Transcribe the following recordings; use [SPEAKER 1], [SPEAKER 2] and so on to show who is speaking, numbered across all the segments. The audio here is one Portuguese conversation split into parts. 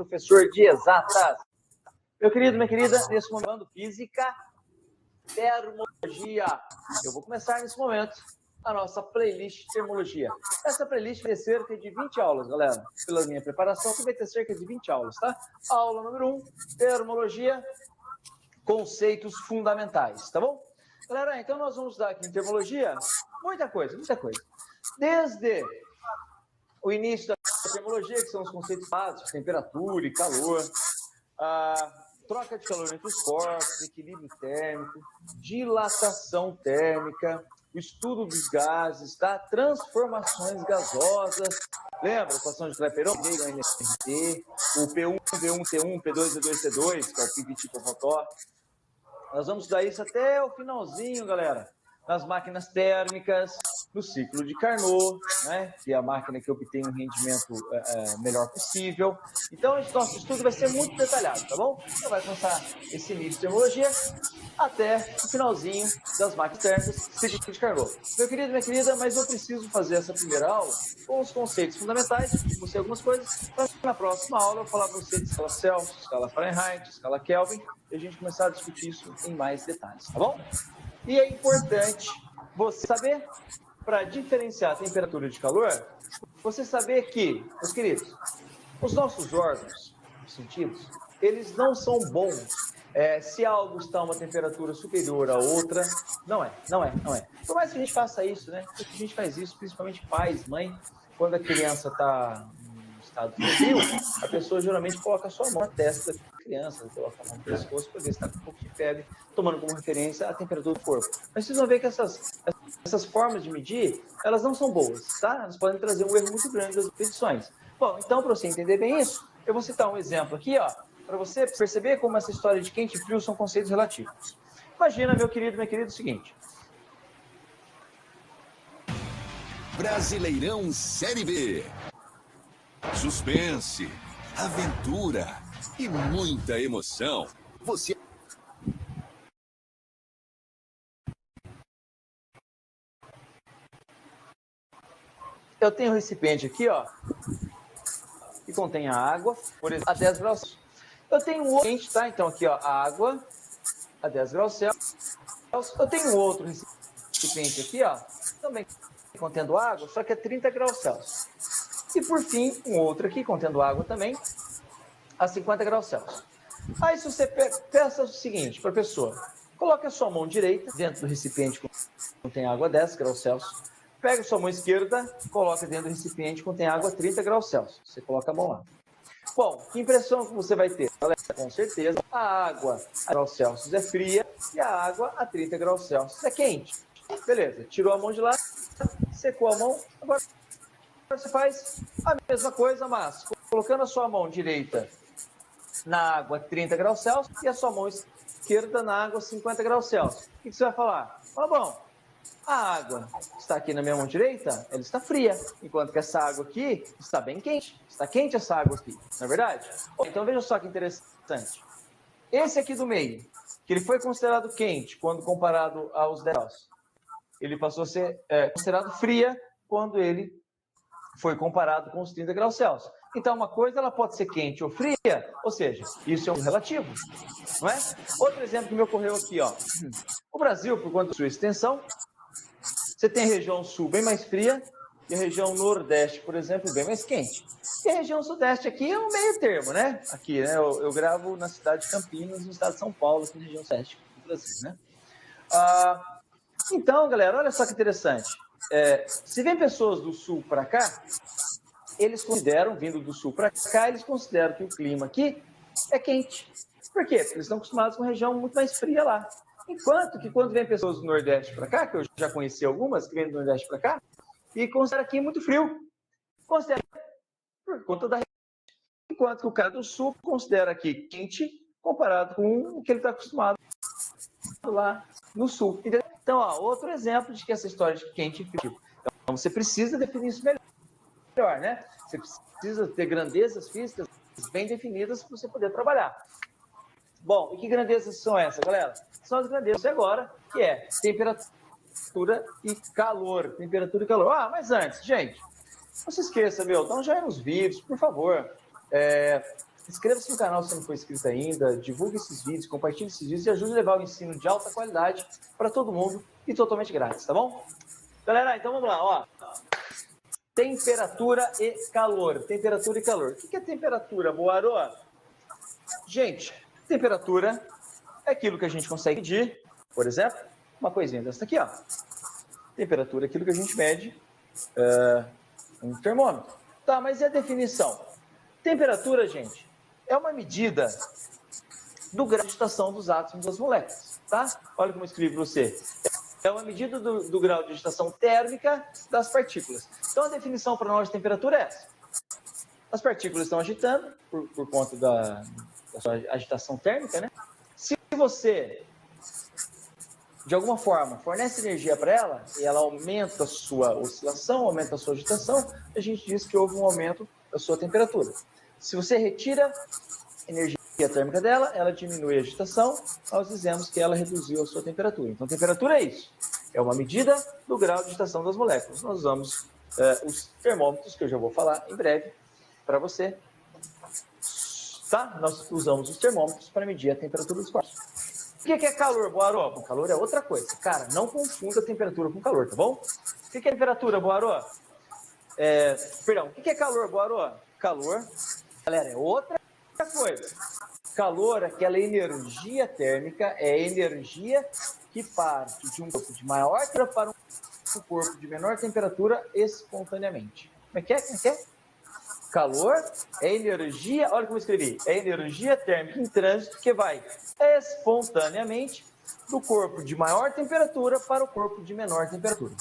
[SPEAKER 1] professor de exatas. Meu querido, minha querida, nesse momento, física, termologia. Eu vou começar nesse momento a nossa playlist de termologia. Essa playlist vai ter cerca de 20 aulas, galera. Pela minha preparação, vai ter cerca de 20 aulas, tá? Aula número 1, termologia, conceitos fundamentais, tá bom? Galera, então nós vamos dar aqui em termologia muita coisa, muita coisa. Desde o início da termologia, que são os conceitos básicos, temperatura e calor, troca de calor entre os corpos, equilíbrio térmico, dilatação térmica, o estudo dos gases, tá? Transformações gasosas, lembra? Equação de Clapeyron, NRT, o P1, V1, T1, P2, V2, T2, que é o pivot Pivotó. Nós vamos estudar isso até o finalzinho, galera, nas máquinas térmicas, no ciclo de Carnot, né, que é a máquina que obtém um rendimento melhor possível. Então, esse nosso estudo vai ser muito detalhado, tá bom? Então, vai começar esse início de termologia até o finalzinho das máquinas térmicas, ciclo de Carnot. Meu querido, minha querida, mas eu preciso fazer essa primeira aula com os conceitos fundamentais, você algumas coisas, para na próxima aula eu falar para você de escala Celsius, escala Fahrenheit, escala Kelvin, e a gente começar a discutir isso em mais detalhes, tá bom? E é importante você saber, para diferenciar a temperatura de calor, você saber que, meus queridos, os nossos órgãos, os sentidos, eles não são bons se algo está a uma temperatura superior a outra. Não é. Por mais que a gente faça isso, né? A gente faz isso, principalmente pais, mãe, quando a criança está em estado frio, a pessoa geralmente coloca a sua mão na testa da criança, coloca a mão no pescoço para ver se está com um pouco de febre, tomando como referência a temperatura do corpo. Mas vocês vão ver que essas formas de medir, elas não são boas, tá? Elas podem trazer um erro muito grande das medições. Bom, então, para você entender bem isso, eu vou citar um exemplo aqui, ó, para você perceber como essa história de quente e frio são conceitos relativos. Imagina, meu querido, minha querida, o seguinte.
[SPEAKER 2] Brasileirão Série B. Suspense, aventura e muita emoção. Você...
[SPEAKER 1] Eu tenho um recipiente aqui, ó, que contém a água, por exemplo, a 10 graus. Eu tenho um outro quente, tá? Então, aqui, ó, a água a 10 graus Celsius. Eu tenho um outro recipiente aqui, ó, também contendo água, só que é 30 graus Celsius. E, por fim, um outro aqui contendo água também, a 50 graus Celsius. Aí, se você peça o seguinte para a pessoa, coloque a sua mão direita dentro do recipiente que contém água a 10 graus Celsius, pega a sua mão esquerda, coloca dentro do recipiente que contém água a 30 graus Celsius. Você coloca a mão lá. Bom, que impressão que você vai ter? Com certeza, a água a graus Celsius é fria e a água a 30 graus Celsius é quente. Beleza, tirou a mão de lá, secou a mão, agora você faz a mesma coisa, mas colocando a sua mão direita na água a 30 graus Celsius e a sua mão esquerda na água a 50 graus Celsius. O que você vai falar? Bom, a água está aqui na minha mão direita, ela está fria, enquanto que essa água aqui está bem quente. Está quente essa água aqui, não é verdade? Então veja só que interessante. Esse aqui do meio, que ele foi considerado quente quando comparado aos 10 graus, ele passou a ser considerado fria quando ele foi comparado com os 30 graus Celsius. Então, uma coisa ela pode ser quente ou fria, ou seja, isso é um relativo, não é? Outro exemplo que me ocorreu aqui, ó. O Brasil, por conta da sua extensão, você tem a região sul bem mais fria e a região nordeste, por exemplo, bem mais quente. E a região sudeste aqui é um meio termo, né? Aqui, né? Eu gravo na cidade de Campinas, no estado de São Paulo, aqui na região sudeste do Brasil, né? Então, galera, olha só que interessante. Se vem pessoas do sul para cá, eles consideram, vindo do sul para cá, eles consideram que o clima aqui é quente. Por quê? Porque eles estão acostumados com uma região muito mais fria lá. Enquanto que quando vem pessoas do Nordeste para cá, que eu já conheci algumas que vêm do Nordeste para cá, e considera aqui muito frio. Considera por conta da região. Enquanto que o cara do Sul considera aqui quente comparado com o que ele está acostumado lá no Sul. Então, ó, outro exemplo de que essa história de quente e frio. Então, você precisa definir isso melhor, né? Você precisa ter grandezas físicas bem definidas para você poder trabalhar. Bom, e que grandezas são essas, galera? São as grandezas agora, que é temperatura e calor. Temperatura e calor. Mas antes, gente, não se esqueça, dá um joinha nos vídeos, por favor. inscreva-se no canal se não for inscrito ainda, divulgue esses vídeos, compartilhe esses vídeos e ajude a levar o ensino de alta qualidade para todo mundo e totalmente grátis, tá bom? Galera, então vamos lá, ó. Temperatura e calor. Temperatura e calor. O que é temperatura, Boaro? Gente, temperatura é aquilo que a gente consegue medir, por exemplo, uma coisinha dessa aqui, ó. Temperatura é aquilo que a gente mede, um termômetro. Tá, mas e a definição? Temperatura, gente, é uma medida do grau de agitação dos átomos das moléculas, tá? Olha como eu escrevi para você. É uma medida do grau de agitação térmica das partículas. Então, a definição para nós de temperatura é essa. As partículas estão agitando por conta da sua agitação térmica, né? Se você, de alguma forma, fornece energia para ela e ela aumenta a sua oscilação, aumenta a sua agitação, a gente diz que houve um aumento da sua temperatura. Se você retira energia térmica dela, ela diminui a agitação, nós dizemos que ela reduziu a sua temperatura. Então, temperatura é isso. É uma medida do grau de agitação das moléculas. Nós usamos os termômetros, que eu já vou falar em breve para você. Tá? Nós usamos os termômetros para medir a temperatura dos quartos. O que é calor, Boaró? O calor é outra coisa. Cara, não confunda temperatura com calor, tá bom? O que é temperatura, Boaró? Perdão, o que é calor, Boaró? Calor, galera, é outra coisa. Calor, aquela energia térmica, é a energia que parte de um corpo de maior temperatura para um corpo de menor temperatura espontaneamente. Como é que é? Calor é energia, olha como eu escrevi, é energia térmica em trânsito que vai espontaneamente do corpo de maior temperatura para o corpo de menor temperatura.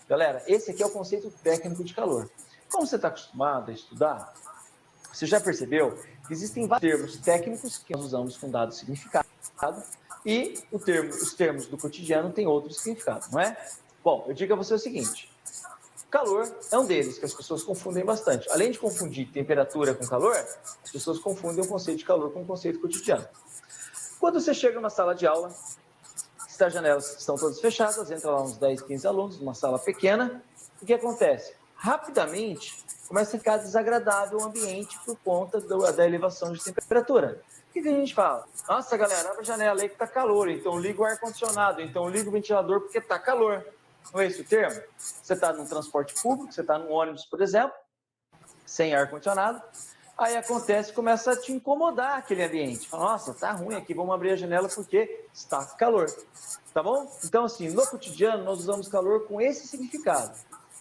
[SPEAKER 1] Galera, esse aqui é o conceito técnico de calor. Como você está acostumado a estudar, você já percebeu que existem vários termos técnicos que nós usamos com dado significado e os termos do cotidiano têm outro significado, não é? Bom, eu digo a você o seguinte, calor é um deles, que as pessoas confundem bastante. Além de confundir temperatura com calor, as pessoas confundem o conceito de calor com o conceito cotidiano. Quando você chega numa sala de aula, as janelas estão todas fechadas, entra lá uns 10, 15 alunos, numa sala pequena, o que acontece? Rapidamente, começa a ficar desagradável o ambiente por conta da elevação de temperatura. O que a gente fala? Nossa, galera, abre a janela aí que tá calor, então liga o ar-condicionado, então liga o ventilador porque tá calor. Não é esse o termo? Você está num transporte público, você está num ônibus, por exemplo, sem ar-condicionado, aí acontece, começa a te incomodar aquele ambiente. Fala, nossa, tá ruim aqui, vamos abrir a janela porque está calor. Tá bom? Então, assim, no cotidiano, nós usamos calor com esse significado.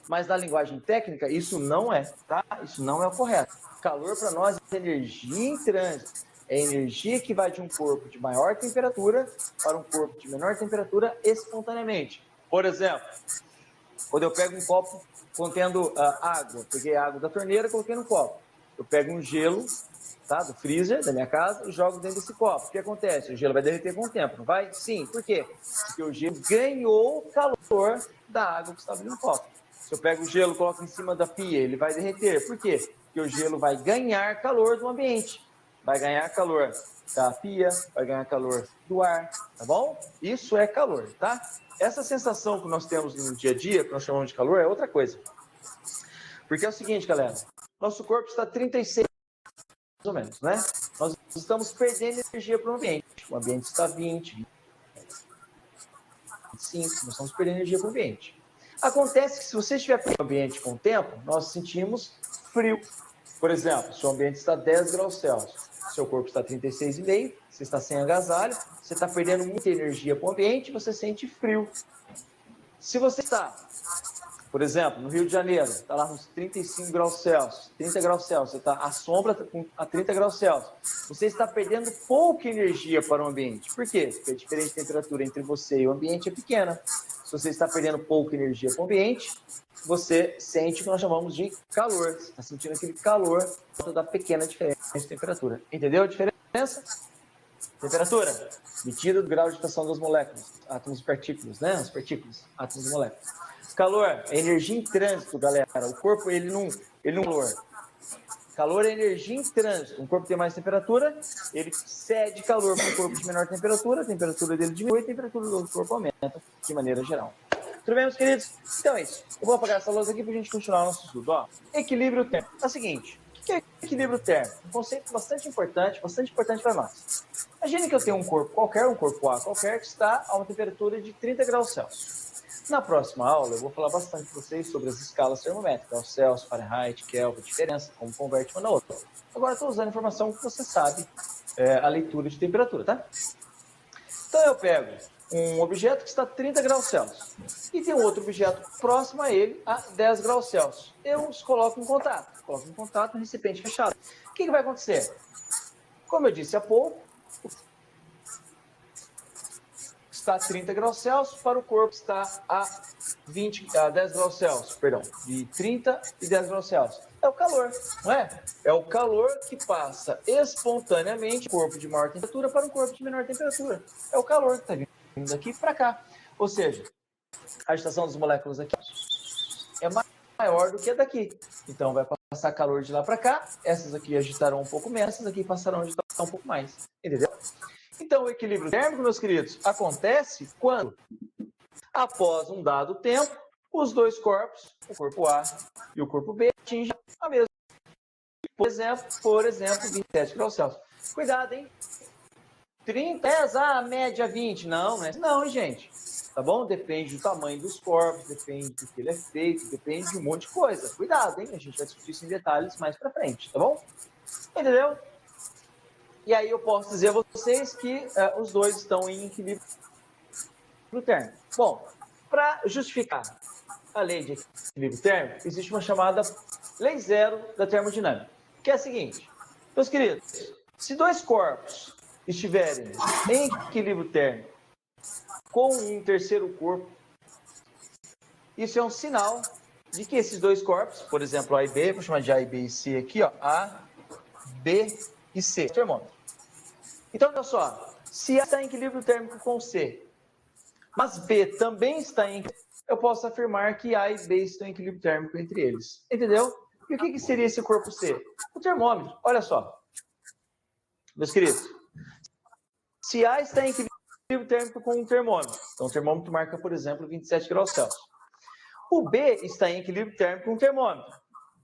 [SPEAKER 1] Mas na linguagem técnica, isso não é, tá? Isso não é o correto. Calor para nós é energia em trânsito. É energia que vai de um corpo de maior temperatura para um corpo de menor temperatura espontaneamente. Por exemplo, quando eu pego um copo contendo água, peguei a água da torneira e coloquei no copo. Eu pego um gelo, tá, do freezer da minha casa e jogo dentro desse copo. O que acontece? O gelo vai derreter com o tempo, não vai? Sim. Por quê? Porque o gelo ganhou calor da água que estava no copo. Se eu pego o gelo e coloco em cima da pia, ele vai derreter. Por quê? Porque o gelo vai ganhar calor do ambiente. Vai ganhar calor da pia, vai ganhar calor do ar, tá bom? Isso é calor, tá? Essa sensação que nós temos no dia a dia, que nós chamamos de calor, é outra coisa. Porque é o seguinte, galera, nosso corpo está 36, mais ou menos, né? Nós estamos perdendo energia para o ambiente. O ambiente está 20, 25, nós estamos perdendo energia para o ambiente. Acontece que se você estiver perdendo o ambiente com o tempo, nós sentimos frio. Por exemplo, seu ambiente está 10 graus Celsius, seu corpo está 36,5, você está sem agasalho, você está perdendo muita energia para o ambiente, você sente frio. Se você está, por exemplo, no Rio de Janeiro, está lá uns 35 graus Celsius, 30 graus Celsius, você está à sombra a 30 graus Celsius, você está perdendo pouca energia para o ambiente. Por quê? Porque a diferença de temperatura entre você e o ambiente é pequena. Se você está perdendo pouca energia para o ambiente, você sente o que nós chamamos de calor. Você está sentindo aquele calor por conta da pequena diferença de temperatura. Entendeu a diferença? Temperatura, medida do grau de agitação das moléculas, átomos e partículas, né? As partículas, átomos e moléculas. Calor é energia em trânsito, galera. O corpo, ele não calor. Calor é energia em trânsito. Um corpo tem mais temperatura, ele cede calor para um corpo de menor temperatura, a temperatura dele diminui, a temperatura do corpo aumenta, de maneira geral. Tudo bem, meus queridos? Então é isso. Eu vou apagar essa luz aqui para a gente continuar o nosso estudo. Ó, equilíbrio tempo. É o seguinte, o que é equilíbrio? equilíbrio térmico, um conceito bastante importante para nós. Imagine que eu tenho um corpo qualquer, um corpo A qualquer, que está a uma temperatura de 30 graus Celsius. Na próxima aula, eu vou falar bastante para vocês sobre as escalas termométricas, Celsius, Fahrenheit, Kelvin, diferença, como converte uma na outra. Agora, estou usando a informação que você sabe, a leitura de temperatura, tá? Então, eu pego um objeto que está a 30 graus Celsius e tem um outro objeto próximo a ele a 10 graus Celsius. Eu os coloco em contato no recipiente fechado. O que vai acontecer? Como eu disse há pouco, está a 30 graus Celsius para o corpo que está a 10 graus Celsius, perdão, de 30 e 10 graus Celsius. É o calor, não é? É o calor que passa espontaneamente do corpo de maior temperatura para um corpo de menor temperatura. É o calor que está vindo daqui para cá. Ou seja, a agitação das moléculas aqui é maior do que a daqui. Então, vai passar calor de lá para cá, essas aqui agitarão um pouco menos, essas aqui passarão a agitar um pouco mais. Entendeu? Então, o equilíbrio térmico, meus queridos, acontece quando, após um dado tempo, os dois corpos, o corpo A e o corpo B, atingem a mesma. Por exemplo, 27 graus Celsius. Cuidado, hein? 30, a média 20. Não, gente. Tá bom? Depende do tamanho dos corpos, depende do que ele é feito, depende de um monte de coisa. Cuidado, hein? A gente vai discutir isso em detalhes mais pra frente, tá bom? Entendeu? E aí eu posso dizer a vocês que os dois estão em equilíbrio térmico. Bom, para justificar a lei de equilíbrio térmico, existe uma chamada lei zero da termodinâmica, que é a seguinte, meus queridos, se dois corpos estiverem em equilíbrio térmico com um terceiro corpo, isso é um sinal de que esses dois corpos, por exemplo, A e B, vou chamar de A e B e C aqui, ó, A, B e C, termômetro. Então, olha só, se A está em equilíbrio térmico com C, mas B também está em equilíbrio, eu posso afirmar que A e B estão em equilíbrio térmico entre eles. Entendeu? E o que seria esse corpo C? O termômetro. Olha só, meus queridos, se A está em equilíbrio térmico com um termômetro, então o termômetro marca, por exemplo, 27 graus Celsius. O B está em equilíbrio térmico com um termômetro,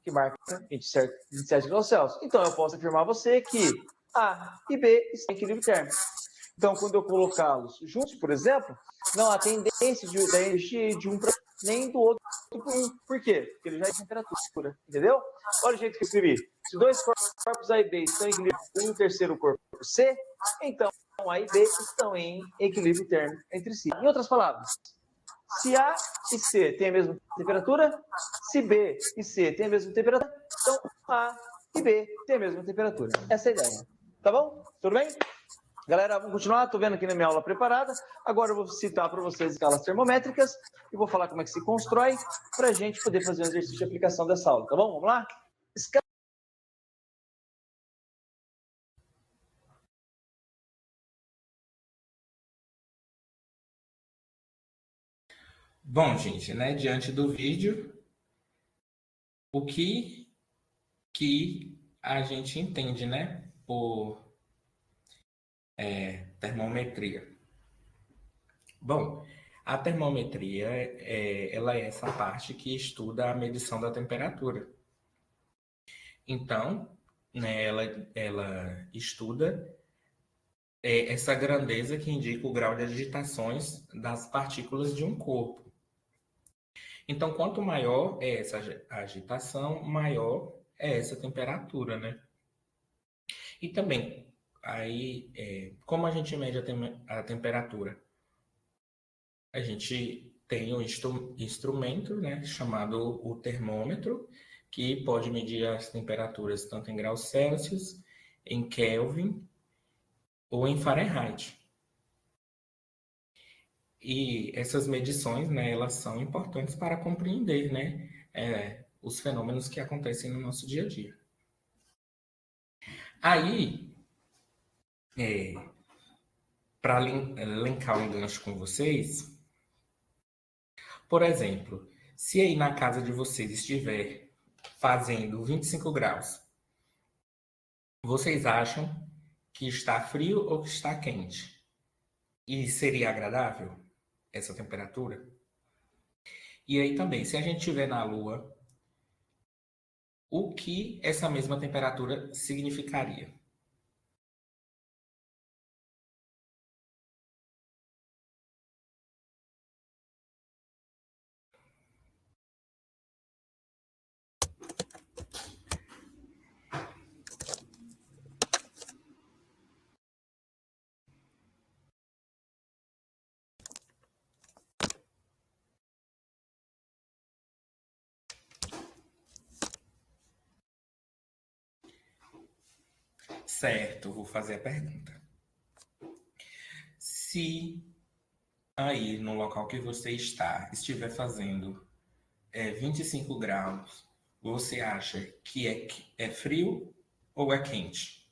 [SPEAKER 1] que marca 27 graus Celsius. Então, eu posso afirmar a você que A e B estão em equilíbrio térmico. Então, quando eu colocá-los juntos, por exemplo, não há tendência da energia de um para nem do outro para um. Por quê? Porque ele já é temperatura, entendeu? Olha o jeito que eu escrevi. Se dois corpos A e B estão em equilíbrio com um terceiro corpo C, então A e B estão em equilíbrio térmico entre si. Em outras palavras, se A e C têm a mesma temperatura, se B e C têm a mesma temperatura, então A e B têm a mesma temperatura. Essa é a ideia. Tá bom? Tudo bem? Galera, vamos continuar. Estou vendo aqui na minha aula preparada. Agora eu vou citar para vocês escalas termométricas e vou falar como é que se constrói para a gente poder fazer um exercício de aplicação dessa aula. Tá bom? Vamos lá?
[SPEAKER 3] Bom, gente, né, diante do vídeo, o que a gente entende, né, por termometria? Bom, a termometria, ela é essa parte que estuda a medição da temperatura. Então, né, ela estuda essa grandeza que indica o grau de agitações das partículas de um corpo. Então, quanto maior é essa agitação, maior é essa temperatura, né? E também, aí, como a gente mede a temperatura? A gente tem um instrumento, né, chamado o termômetro, que pode medir as temperaturas tanto em graus Celsius, em Kelvin ou em Fahrenheit. E essas medições, né, elas são importantes para compreender, né, os fenômenos que acontecem no nosso dia a dia. Aí, para linkar um gancho com vocês, por exemplo, se aí na casa de vocês estiver fazendo 25 graus, vocês acham que está frio ou que está quente? E seria agradável essa temperatura? E aí também, se a gente estiver na Lua o que essa mesma temperatura significaria? Certo, vou fazer a pergunta. Se aí no local que você está estiver fazendo 25 graus, você acha que é frio ou é quente?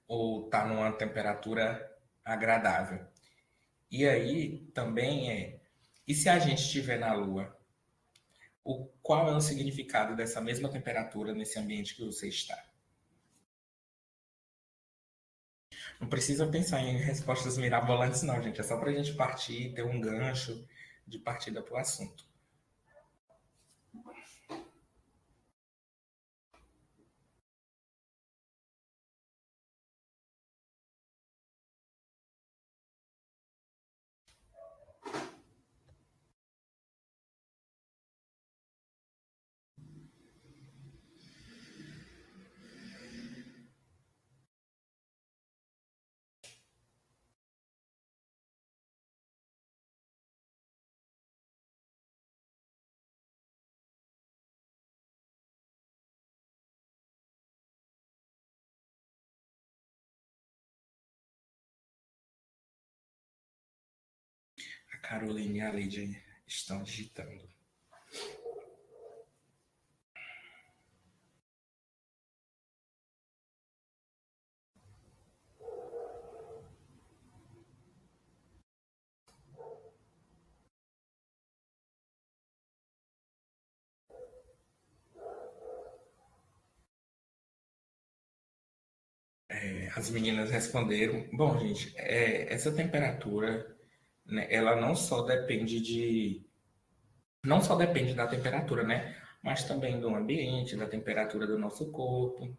[SPEAKER 3] Ou está numa temperatura agradável? E aí também e se a gente estiver na Lua, qual é o significado dessa mesma temperatura nesse ambiente que você está? Não precisa pensar em respostas mirabolantes, não, gente. É só para a gente partir, ter um gancho de partida para o assunto. A Carolina e a Lady estão digitando. As meninas responderam. Bom, gente, essa temperatura, né, ela não só depende da temperatura, né? Mas também do ambiente, da temperatura do nosso corpo.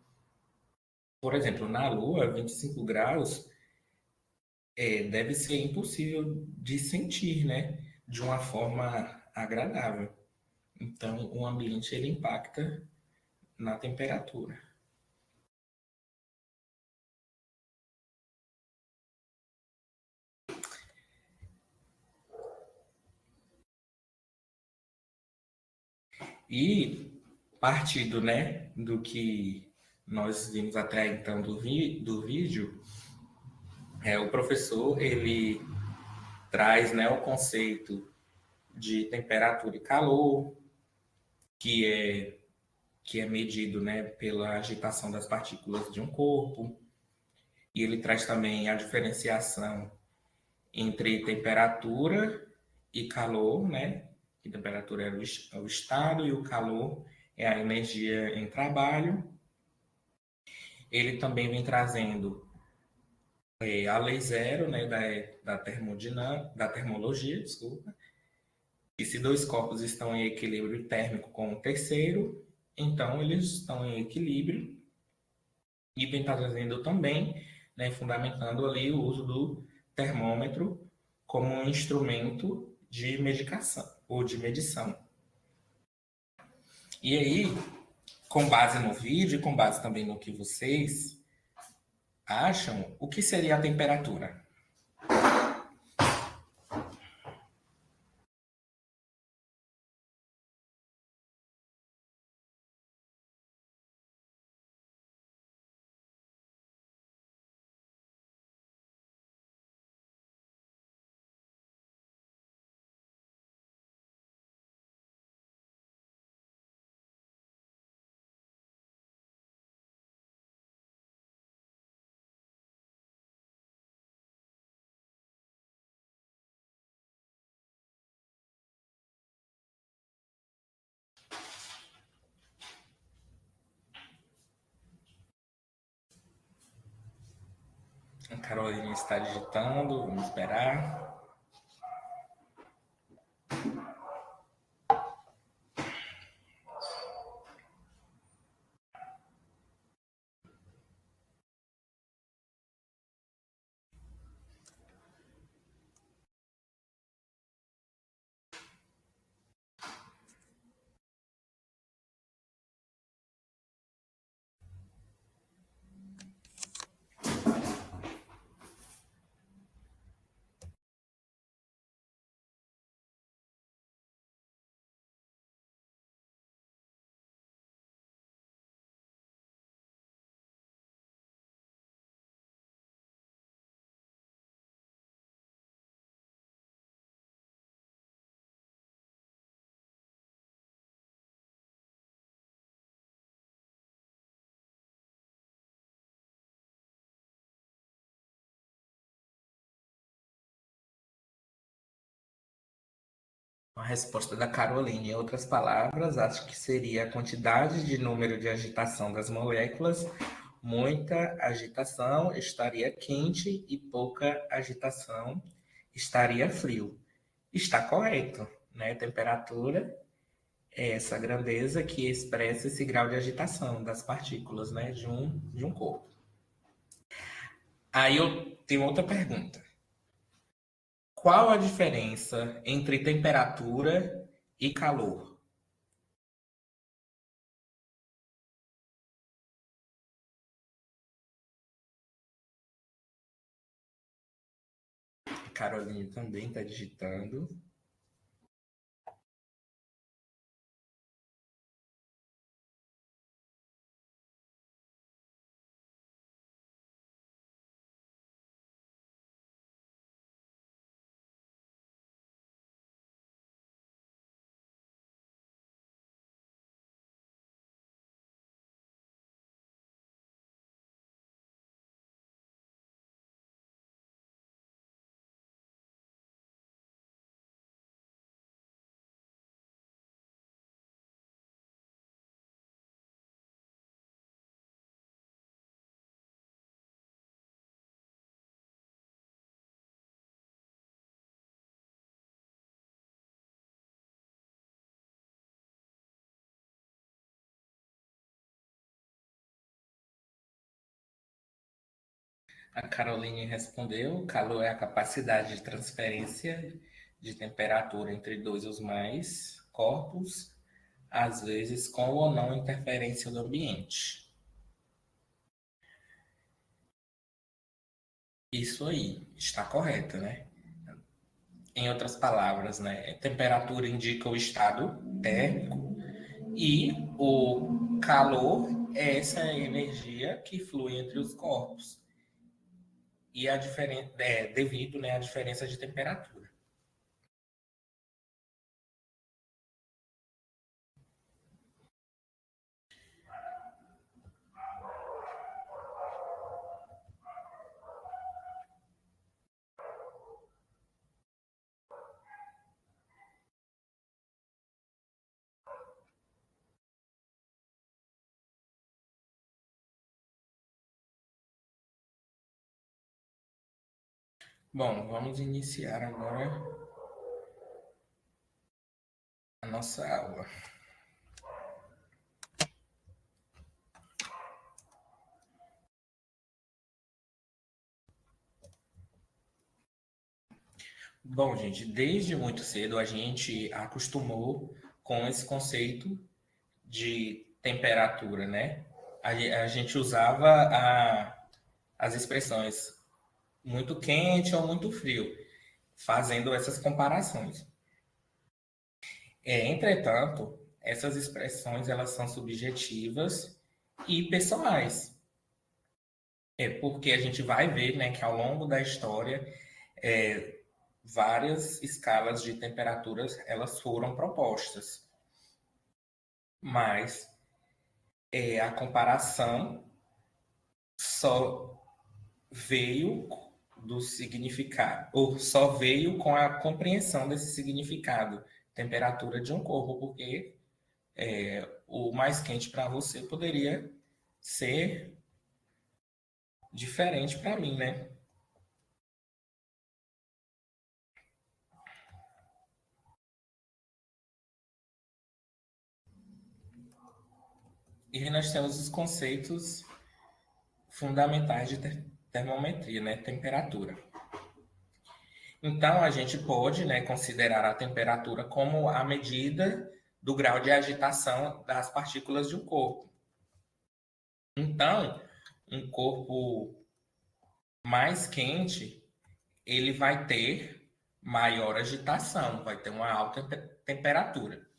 [SPEAKER 3] Por exemplo, na Lua, 25 graus deve ser impossível de sentir, né? De uma forma agradável. Então, o ambiente ele impacta na temperatura. E partindo, né, do que nós vimos até então do vídeo, o professor ele traz, né, o conceito de temperatura e calor, que é que é medido, né, pela agitação das partículas de um corpo, e ele traz também a diferenciação entre temperatura e calor, né? Que temperatura é o estado e o calor é a energia em trabalho. Ele também vem trazendo a lei zero, né, da termologia, desculpa, e se dois corpos estão em equilíbrio térmico com o terceiro, então eles estão em equilíbrio. E vem trazendo também, né, fundamentando ali o uso do termômetro como um instrumento de medicação ou de medição. E aí, com base no vídeo e com base também no que vocês acham, o que seria a temperatura? A Carolina está digitando, vamos esperar. A resposta da Caroline, em outras palavras, acho que seria a quantidade de número de agitação das moléculas. Muita agitação estaria quente e pouca agitação estaria frio. Está correto, né? Temperatura é essa grandeza que expressa esse grau de agitação das partículas, né? De um corpo. Aí eu tenho outra pergunta. Qual a diferença entre temperatura e calor? A Caroline também está digitando. A Caroline respondeu: calor é a capacidade de transferência de temperatura entre dois ou mais corpos, às vezes com ou não interferência do ambiente. Isso aí, está correto, né? Em outras palavras, né? Temperatura indica o estado térmico e o calor é essa energia que flui entre os corpos. E a diferença é devido, né, à diferença de temperatura. Bom, vamos iniciar agora a nossa aula. Bom, gente, desde muito cedo a gente acostumou com esse conceito de temperatura, né? A gente usava as expressões muito quente ou muito frio, fazendo essas comparações. Entretanto, essas expressões elas são subjetivas e pessoais. Porque a gente vai ver, né, que ao longo da história é, várias escalas de temperaturas elas foram propostas, mas a comparação só veio do significado, ou só veio com a compreensão desse significado, temperatura de um corpo, porque o mais quente para você poderia ser diferente para mim, né? E nós temos os conceitos fundamentais de termometria, né? Temperatura. Então, a gente pode, né, considerar a temperatura como a medida do grau de agitação das partículas de um corpo. Então, um corpo mais quente, ele vai ter maior agitação, vai ter uma alta temperatura.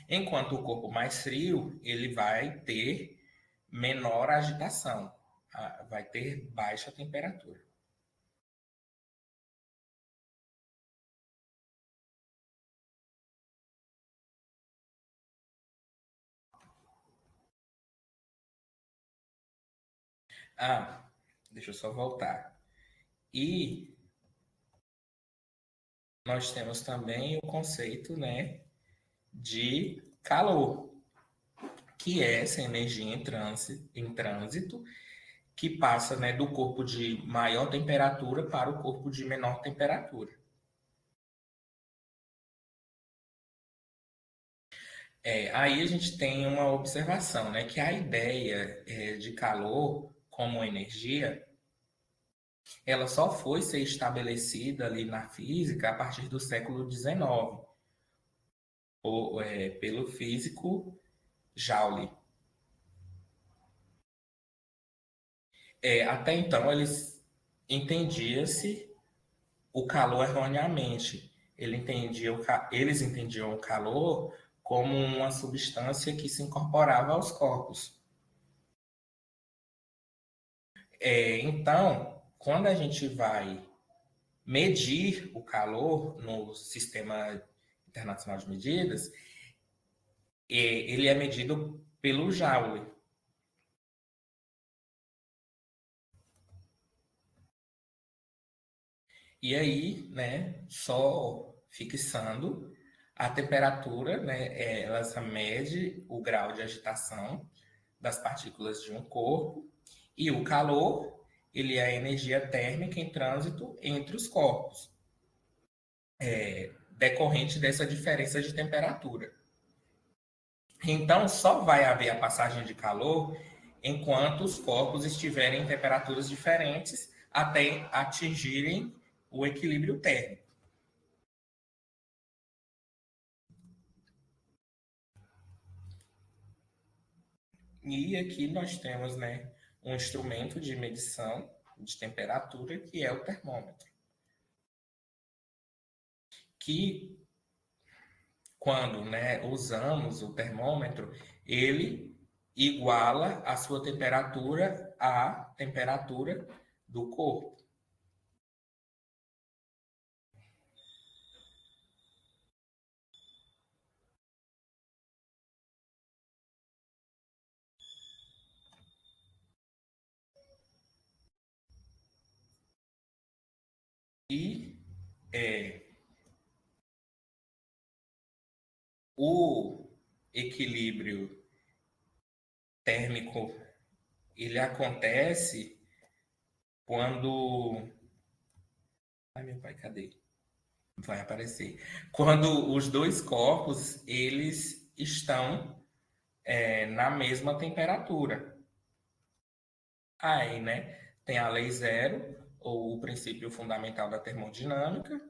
[SPEAKER 3] Enquanto o corpo mais frio, ele vai ter menor agitação, vai ter baixa temperatura. Deixa eu só voltar. E nós temos também o conceito, né, de calor, que é essa energia em trânsito que passa, né, do corpo de maior temperatura para o corpo de menor temperatura. Aí a gente tem uma observação, né, que a ideia de calor como energia, ela só foi ser estabelecida ali na física a partir do século XIX, pelo físico Joule. Até então, entendia-se o calor erroneamente. Eles entendiam o calor como uma substância que se incorporava aos corpos. Então, quando a gente vai medir o calor no Sistema Internacional de Medidas, ele é medido pelo Joule. E aí, né, só fixando a temperatura, né, ela mede o grau de agitação das partículas de um corpo e o calor, ele é a energia térmica em trânsito entre os corpos, decorrente dessa diferença de temperatura. Então, só vai haver a passagem de calor enquanto os corpos estiverem em temperaturas diferentes até atingirem o equilíbrio térmico. E aqui nós temos, né, um instrumento de medição de temperatura que é o termômetro. Que quando, né, usamos o termômetro, ele iguala a sua temperatura à temperatura do corpo. E o equilíbrio térmico ele acontece quando. Ai, meu pai, cadê? Vai aparecer. Quando os dois corpos eles estão na mesma temperatura. Aí, né, tem a lei zero, ou o princípio fundamental da termodinâmica,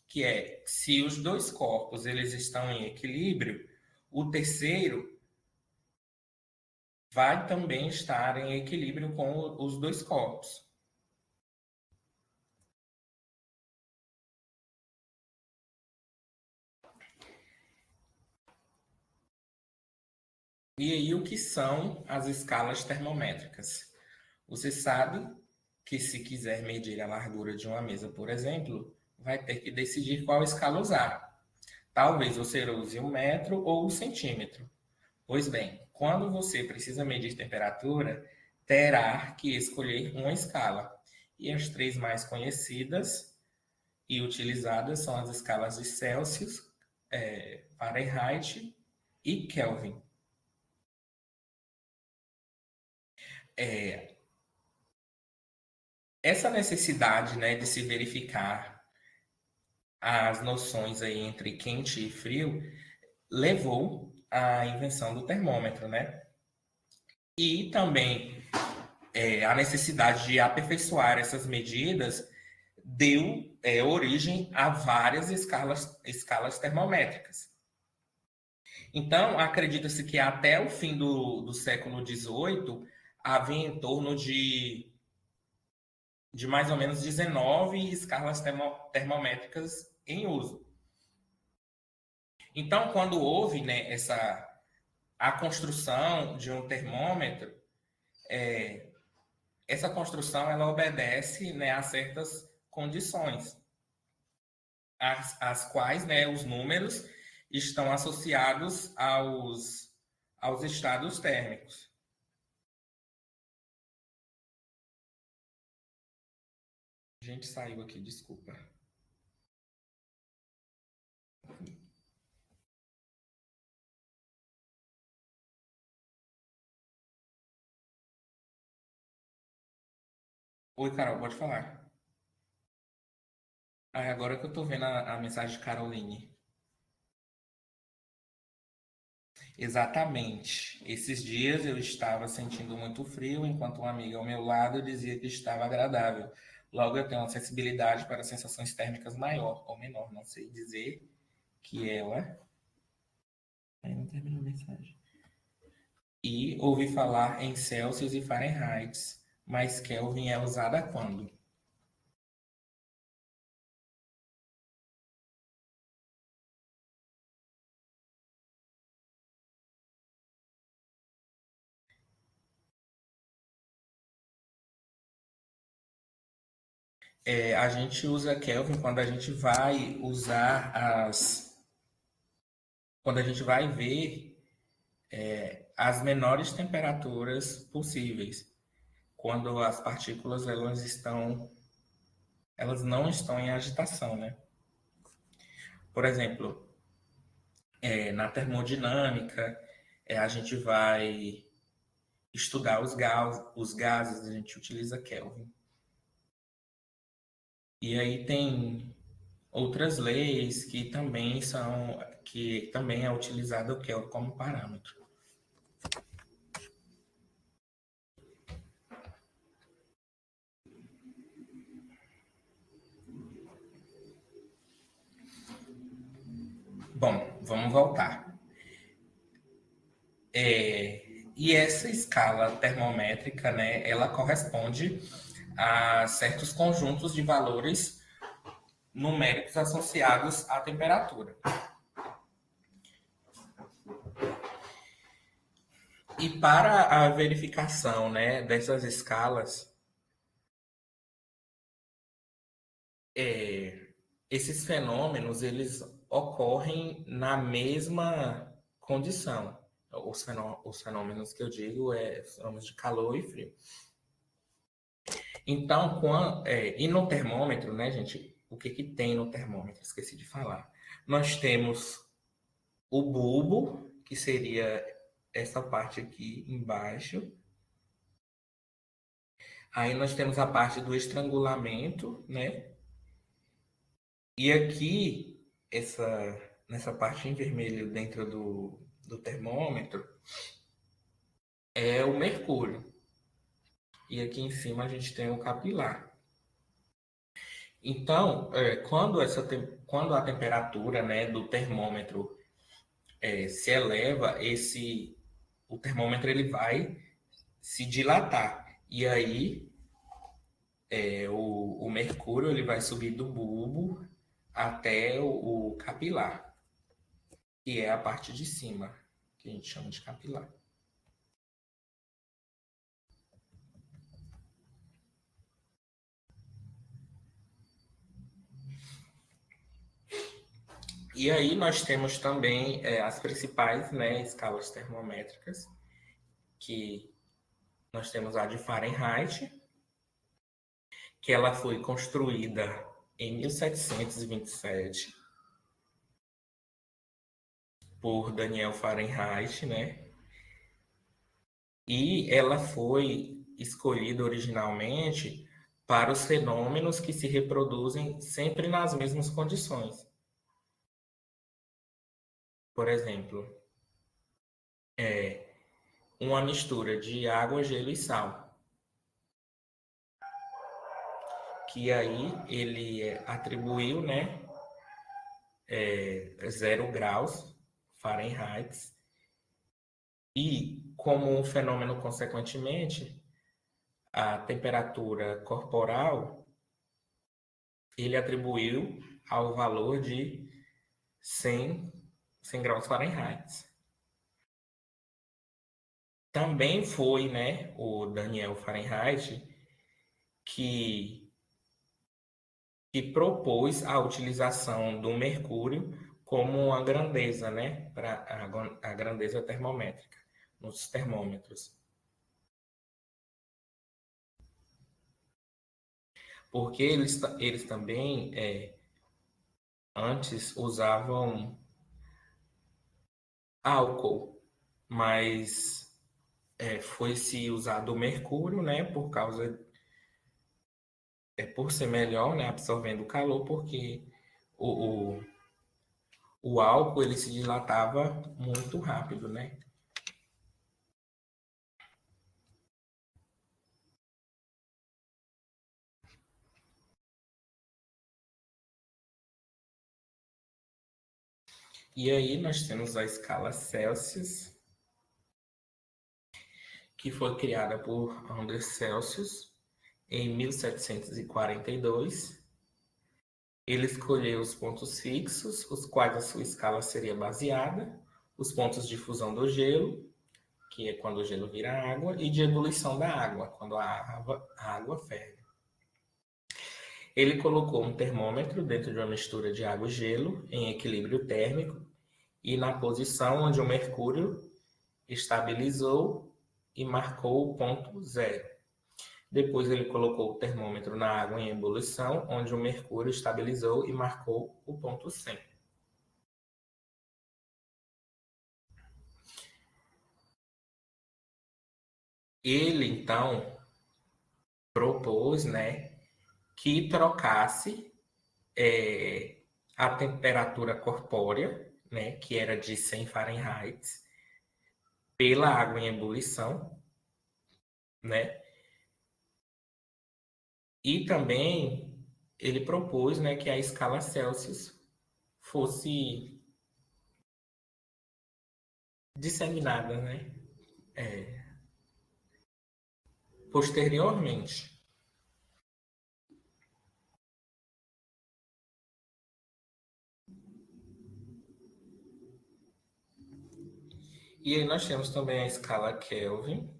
[SPEAKER 3] que é se os dois corpos eles estão em equilíbrio, o terceiro vai também estar em equilíbrio com os dois corpos. E aí, o que são as escalas termométricas? Você sabe que se quiser medir a largura de uma mesa, por exemplo, vai ter que decidir qual escala usar. Talvez você use o metro ou o centímetro. Pois bem, quando você precisa medir temperatura, terá que escolher uma escala. E as três mais conhecidas e utilizadas são as escalas de Celsius, Fahrenheit e Kelvin. Essa necessidade, né, de se verificar as noções aí entre quente e frio levou à invenção do termômetro, né? E também a necessidade de aperfeiçoar essas medidas deu origem a várias escalas termométricas. Então, acredita-se que até o fim do século XVIII havia em torno de mais ou menos 19 escalas termométricas em uso. Então, quando houve, né, a construção de um termômetro, essa construção ela obedece, né, a certas condições, as quais, né, os números estão associados aos estados térmicos. A gente saiu aqui, desculpa. Oi, Carol, pode falar. Ah, agora que eu tô vendo a mensagem de Caroline. Exatamente. Esses dias eu estava sentindo muito frio, enquanto uma amiga ao meu lado dizia que estava agradável. Logo, eu tenho uma sensibilidade para sensações térmicas maior ou menor. Não sei dizer que ela. Aí não terminou a mensagem. E ouvi falar em Celsius e Fahrenheit, mas Kelvin é usada quando? A gente usa Kelvin quando a gente vai usar quando a gente vai ver as menores temperaturas possíveis, quando as partículas elas não estão em agitação, né? Por exemplo, na termodinâmica, a gente vai estudar os gases, a gente utiliza Kelvin. E aí tem outras leis que também é utilizado o Kelvin como parâmetro. Bom, vamos voltar. E essa escala termométrica, né, ela corresponde a certos conjuntos de valores numéricos associados à temperatura. E para a verificação, né, dessas escalas, esses fenômenos eles ocorrem na mesma condição. Os fenômenos que eu digo fenômenos de calor e frio. Então, e no termômetro, né, gente? O que que tem no termômetro? Esqueci de falar. Nós temos o bulbo, que seria essa parte aqui embaixo. Aí nós temos a parte do estrangulamento, né? E aqui, nessa parte em vermelho dentro do termômetro, é o mercúrio. E aqui em cima a gente tem o capilar. Então, quando a temperatura, né, do termômetro se eleva, o termômetro ele vai se dilatar. E aí o mercúrio ele vai subir do bulbo até o capilar, que é a parte de cima, que a gente chama de capilar. E aí nós temos também as principais, né, escalas termométricas, que nós temos a de Fahrenheit, que ela foi construída em 1727 por Daniel Fahrenheit, né? E ela foi escolhida originalmente para os fenômenos que se reproduzem sempre nas mesmas condições. Por exemplo, uma mistura de água, gelo e sal, que aí ele atribuiu, né, 0 graus Fahrenheit, e como um fenômeno, consequentemente, a temperatura corporal, ele atribuiu ao valor de 100 graus Fahrenheit. Também foi, né, o Daniel Fahrenheit que, que propôs a utilização do mercúrio como uma grandeza, né, para a grandeza termométrica nos termômetros. Porque eles também antes usavam álcool, mas foi se usado o mercúrio, né, por ser melhor, né, absorvendo o calor, porque o, o, o álcool ele se dilatava muito rápido, né? E aí nós temos a escala Celsius, que foi criada por Anders Celsius em 1742. Ele escolheu os pontos fixos, os quais a sua escala seria baseada, os pontos de fusão do gelo, que é quando o gelo vira água, e de ebulição da água, quando a água ferve. Ele colocou um termômetro dentro de uma mistura de água e gelo, em equilíbrio térmico, e na posição onde o mercúrio estabilizou e marcou o ponto zero. Depois ele colocou o termômetro na água em ebulição, onde o mercúrio estabilizou e marcou o ponto 100. Ele, então, propôs, né, que trocasse a temperatura corpórea, né, que era de 100 Fahrenheit, pela água em ebulição, né, e também ele propôs, né, que a escala Celsius fosse disseminada, né, posteriormente. E aí nós temos também a escala Kelvin,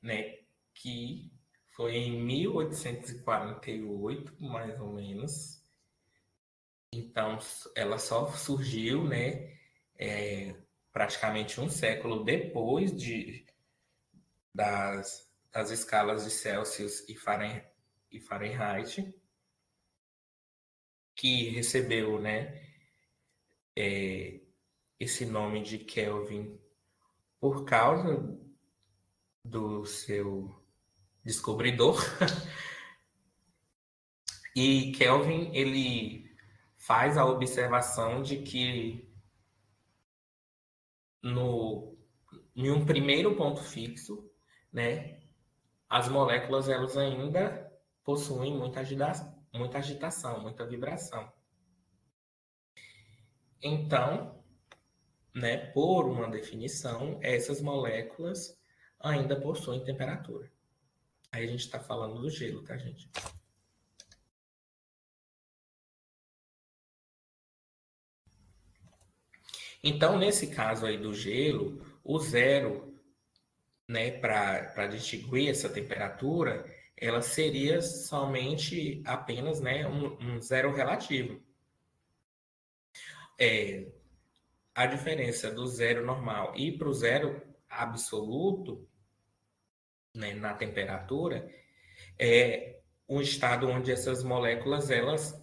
[SPEAKER 3] né, que foi em 1848, mais ou menos. Então, ela só surgiu, né, praticamente um século depois das escalas de Celsius e Fahrenheit, que recebeu, né, esse nome de Kelvin por causa do seu descobridor. E Kelvin, ele faz a observação de que no, em um primeiro ponto fixo, né, as moléculas elas ainda possuem muita agitação, muita vibração. Então, né, por uma definição, essas moléculas ainda possuem temperatura. Aí a gente está falando do gelo, tá, gente? Então, nesse caso aí do gelo, o zero, né, para distinguir essa temperatura, ela seria somente apenas, né, um zero relativo. A diferença do zero normal e para o zero absoluto, né, na temperatura, é um estado onde essas moléculas elas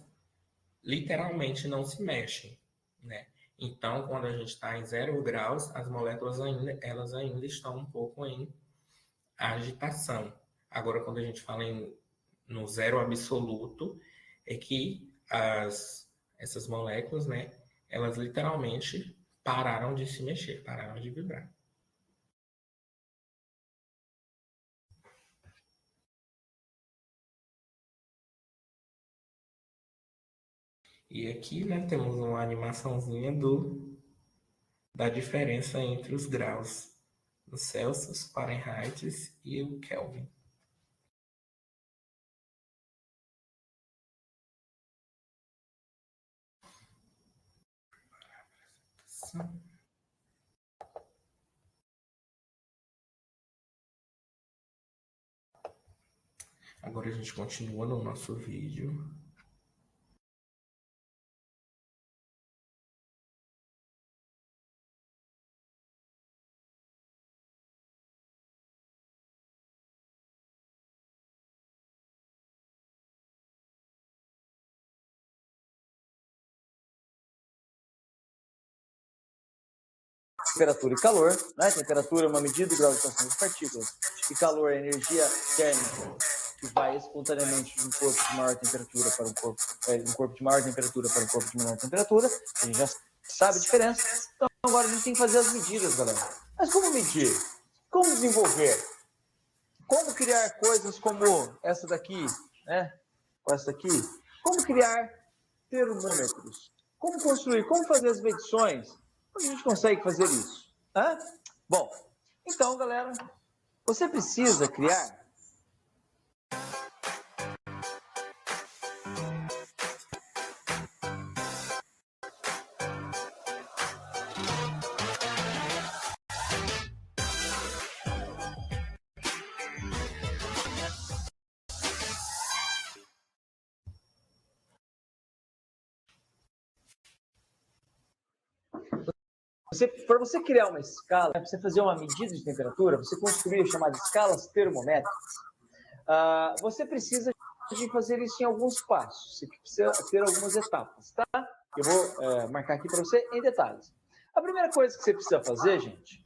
[SPEAKER 3] literalmente não se mexem, né? Então, quando a gente está em 0 graus, as moléculas elas ainda estão um pouco em agitação. Agora, quando a gente fala no zero absoluto, é que essas moléculas, né, elas literalmente pararam de se mexer, pararam de vibrar. E aqui, né, temos uma animaçãozinha da diferença entre os graus, os Celsius, Fahrenheit e o Kelvin. Agora a gente continua no nosso vídeo.
[SPEAKER 1] temperatura e calor, né? Temperatura é uma medida do grau de agitação das partículas, e calor é energia térmica, que vai espontaneamente de um corpo de maior temperatura para um corpo de maior temperatura para um corpo de menor temperatura. A gente já sabe a diferença. Então, agora a gente tem que fazer as medidas, galera. Mas como medir? Como desenvolver? Como criar coisas como essa daqui, né? Ou essa daqui? Como criar termômetros? Como construir? Como fazer as medições? Como a gente consegue fazer isso? Hã? Bom, então, galera, você precisa criar para você criar uma escala, para você fazer uma medida de temperatura, você construir as chamadas escalas termométricas, você precisa de fazer isso em alguns passos. Você precisa ter algumas etapas, tá? Eu vou marcar aqui para você em detalhes. A primeira coisa que você precisa fazer, gente,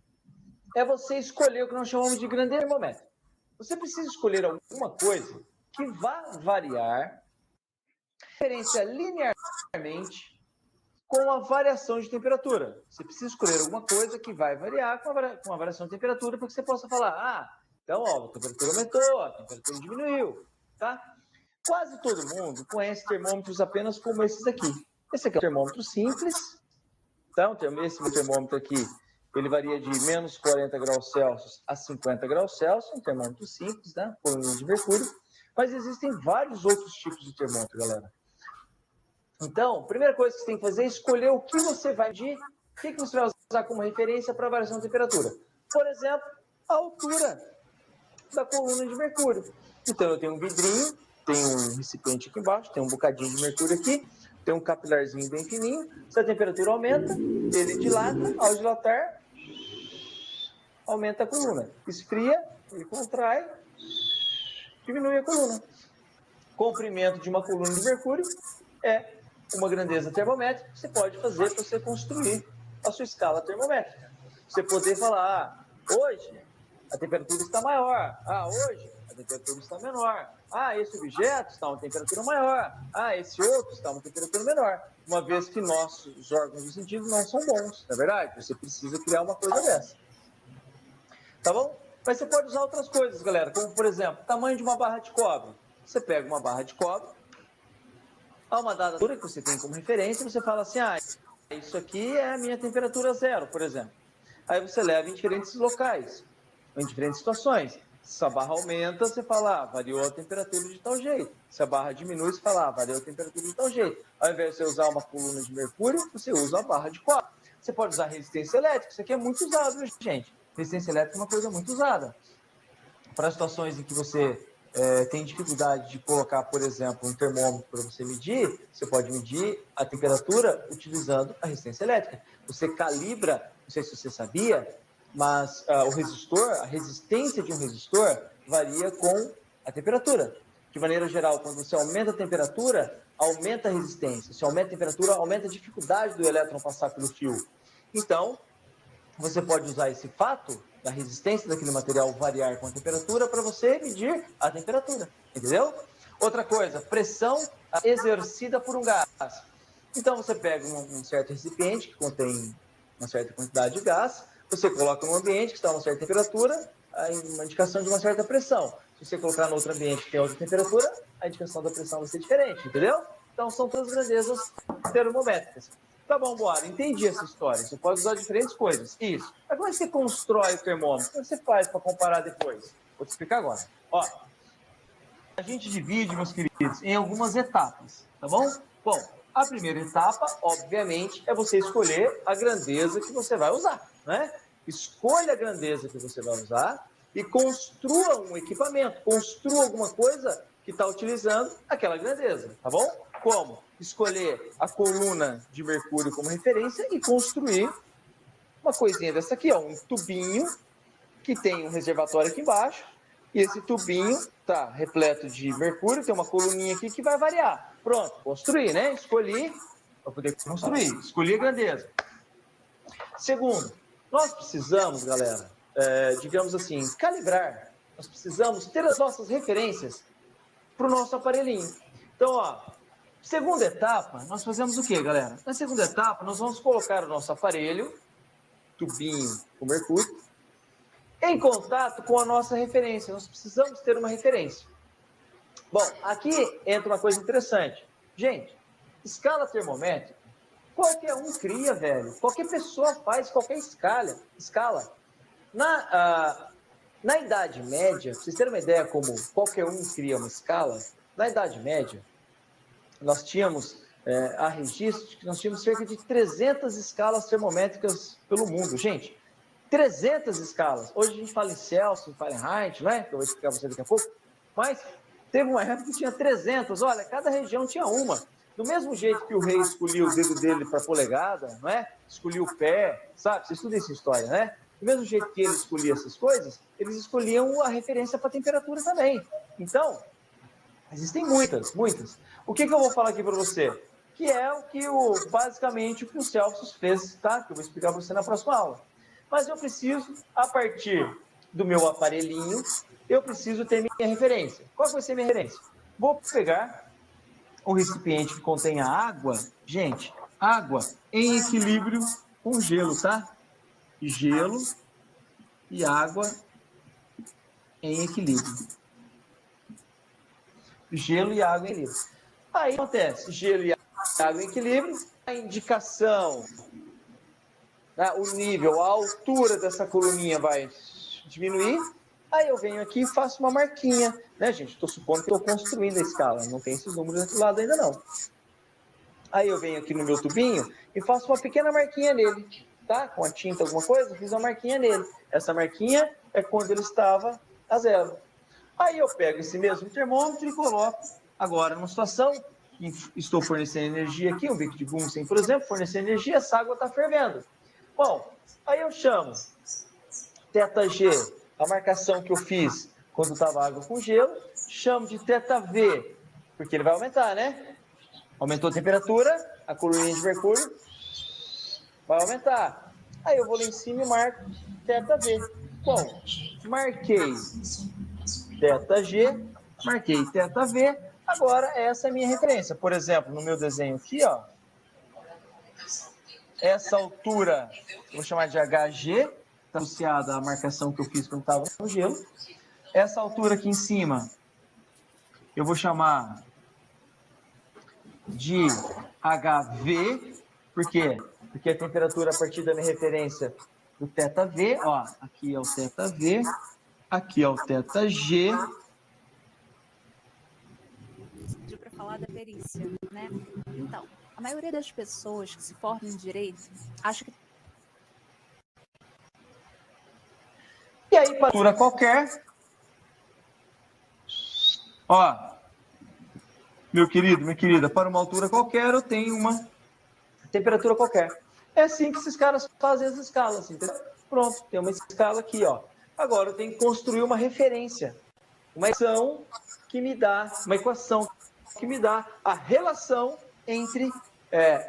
[SPEAKER 1] é você escolher o que nós chamamos de grandeza termométrica. Você precisa escolher alguma coisa que vá variar referência linearmente com a variação de temperatura. Você precisa escolher alguma coisa que vai variar com a variação de temperatura, para que você possa falar, então, ó, a temperatura aumentou, a temperatura diminuiu, tá? Quase todo mundo conhece termômetros apenas como esses aqui. Esse aqui é um termômetro simples, então, esse meu termômetro aqui, ele varia de menos 40 graus Celsius a 50 graus Celsius, um termômetro simples, né? Coluna de mercúrio, mas existem vários outros tipos de termômetro, galera. Então, a primeira coisa que você tem que fazer é escolher o que você vai medir, o que você vai usar como referência para a variação de temperatura. Por exemplo, a altura da coluna de mercúrio. Então, eu tenho um vidrinho, tenho um recipiente aqui embaixo, tem um bocadinho de mercúrio aqui, tem um capilarzinho bem fininho. Se a temperatura aumenta, ele dilata, ao dilatar, aumenta a coluna. Esfria, ele contrai, diminui a coluna. Comprimento de uma coluna de mercúrio é uma grandeza termométrica que você pode fazer para você construir a sua escala termométrica. Você poder falar, hoje a temperatura está maior, hoje a temperatura está menor, esse objeto está a uma temperatura maior, esse outro está a uma temperatura menor, uma vez que nossos órgãos de sentido não são bons, não é verdade? Você precisa criar uma coisa dessa. Tá bom? Mas você pode usar outras coisas, galera, como, por exemplo, tamanho de uma barra de cobre. Você pega uma barra de cobre, a uma dada altura que você tem como referência, você fala assim, isso aqui é a minha temperatura zero, por exemplo. Aí você leva em diferentes locais, em diferentes situações. Se a barra aumenta, você fala, variou a temperatura de tal jeito. Se a barra diminui, você fala, variou a temperatura de tal jeito. Ao invés de você usar uma coluna de mercúrio, você usa uma barra de cobre. Você pode usar resistência elétrica, isso aqui é muito usado, gente. Resistência elétrica é uma coisa muito usada. Para situações em que você tem dificuldade de colocar, por exemplo, um termômetro para você medir, você pode medir a temperatura utilizando a resistência elétrica. Você calibra, não sei se você sabia, mas o resistor, a resistência de um resistor varia com a temperatura. De maneira geral, quando você aumenta a temperatura, aumenta a resistência. Se aumenta a temperatura, aumenta a dificuldade do elétron passar pelo fio. Então, você pode usar esse fato da resistência daquele material variar com a temperatura para você medir a temperatura, entendeu? Outra coisa, pressão exercida por um gás. Então, você pega um certo recipiente que contém uma certa quantidade de gás, você coloca num ambiente que está a uma certa temperatura, uma indicação de uma certa pressão. Se você colocar no outro ambiente que tem outra temperatura, a indicação da pressão vai ser diferente, entendeu? Então, são todas grandezas termométricas. Tá bom, Boara, entendi essa história. Você pode usar diferentes coisas. Isso. Mas como é que você constrói o termômetro? Como você faz para comparar depois? Vou te explicar agora. Ó, a gente divide, meus queridos, em algumas etapas, tá bom? Bom, a primeira etapa, obviamente, é você escolher a grandeza que você vai usar, né? Escolha a grandeza que você vai usar e construa um equipamento, construa alguma coisa que está utilizando aquela grandeza, tá bom? Como? Escolher a coluna de mercúrio como referência e construir uma coisinha dessa aqui, ó, um tubinho que tem um reservatório aqui embaixo, e esse tubinho está repleto de mercúrio, tem uma coluninha aqui que vai variar. Pronto, construir, né? Escolhi para poder construir, escolhi a grandeza. Segundo, Nós precisamos, galera, digamos assim, calibrar. Nós precisamos ter as nossas referências para o nosso aparelhinho. Então, ó, segunda etapa, nós fazemos o quê, galera? Na segunda etapa, nós vamos colocar o nosso aparelho, tubinho com mercúrio, em contato com a nossa referência. Nós precisamos ter uma referência. Bom, aqui entra uma coisa interessante. Gente, escala termométrica, qualquer um cria, velho. Qualquer pessoa faz qualquer escala. Na Idade Média, pra vocês terem uma ideia como qualquer um cria uma escala, na Idade Média, nós tínhamos, há registro de que nós tínhamos cerca de 300 escalas termométricas pelo mundo. Gente, 300 escalas. Hoje a gente fala em Celsius, Fahrenheit, não é? Que eu vou explicar para você daqui a pouco. Mas teve uma época que tinha 300. Olha, cada região tinha uma. Do mesmo jeito que o rei escolhia o dedo dele para polegada, não é? Escolhia o pé, sabe? Você estuda essa história, né? Do mesmo jeito que ele escolhia essas coisas, eles escolhiam a referência para a temperatura também. Então, existem muitas. O que eu vou falar aqui para você? Que é basicamente o que o Celsius fez, tá? Que eu vou explicar para você na próxima aula. Mas eu preciso, a partir do meu aparelhinho, eu preciso ter minha referência. Qual vai ser minha referência? Vou pegar um recipiente que contenha água, gente, água em equilíbrio com gelo, tá? Gelo e água em equilíbrio. Gelo e água em equilíbrio. Aí acontece, gelo e água em equilíbrio, a indicação, né, o nível, a altura dessa coluninha vai diminuir. Aí eu venho aqui e faço uma marquinha, né, gente? Estou supondo que estou construindo a escala, não tem esses números aqui do lado ainda não. Aí eu venho aqui no meu tubinho e faço uma pequena marquinha nele, tá? Com a tinta, alguma coisa, fiz uma marquinha nele. Essa marquinha é quando ele estava a 0. Aí eu pego esse mesmo termômetro e coloco agora numa situação que estou fornecendo energia aqui, um bico de Bunsen, por exemplo, fornecendo energia, essa água está fervendo. Bom, aí eu chamo ΔG, a marcação que eu fiz quando estava água com gelo, chamo de ΔV, porque ele vai aumentar, né? Aumentou a temperatura, a coluninha de mercúrio vai aumentar. Aí eu vou lá em cima e marco ΔV. Bom, marquei ΔG, marquei ΔV, agora essa é a minha referência. Por exemplo, no meu desenho aqui, ó, essa altura, vou chamar de HG, está associada à marcação que eu fiz quando estava no gelo. Essa altura aqui em cima, eu vou chamar de HV, por quê? Porque a temperatura a partir da minha referência do ΔV, ó, aqui é o ΔV, aqui é o ΔG.
[SPEAKER 4] Para falar da perícia, né? Então, a maioria das pessoas que se formam em direito acha que
[SPEAKER 1] E aí, para altura qualquer, ó, meu querido, minha querida, para uma altura qualquer eu tenho uma temperatura qualquer. É assim que esses caras fazem as escalas, entendeu? Pronto, tem uma escala aqui, ó. Agora eu tenho que construir uma referência, uma equação que me dá a relação entre